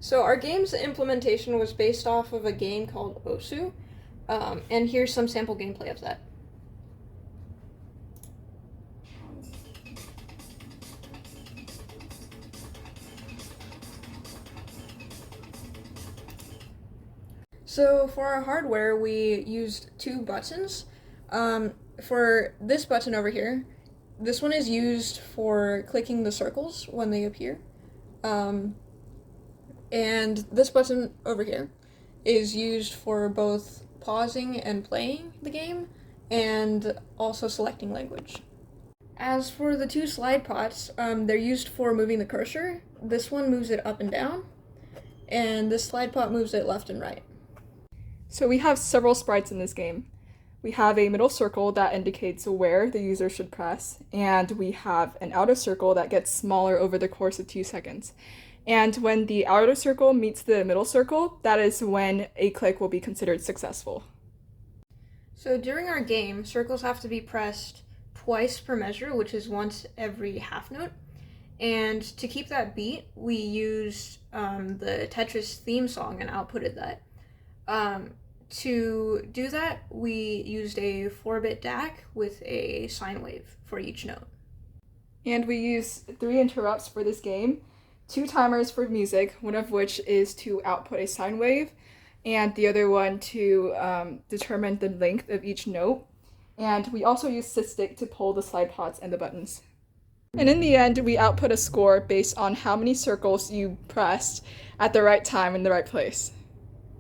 So our game's implementation was based off of a game called Osu, and here's some sample gameplay of that. So for our hardware, we used two buttons. For this button over here, this one is used for clicking the circles when they appear. And this button over here is used for both pausing and playing the game, and also selecting language. As for the two slide pots, they're used for moving the cursor. This one moves it up and down, and this slide pot moves it left and right. So we have several sprites in this game. We have a middle circle that indicates where the user should press, and we have an outer circle that gets smaller over the course of 2 seconds. And when the outer circle meets the middle circle, that is when a click will be considered successful. So during our game, circles have to be pressed twice per measure, which is once every half note. And to keep that beat, we used the Tetris theme song and outputted that. To do that, we used a 4-bit DAC with a sine wave for each note. And we use 3 interrupts for this game, 2 timers for music, one of which is to output a sine wave, and the other one to determine the length of each note. And we also use SysStick to pull the slide pots and the buttons. And in the end, we output a score based on how many circles you pressed at the right time in the right place.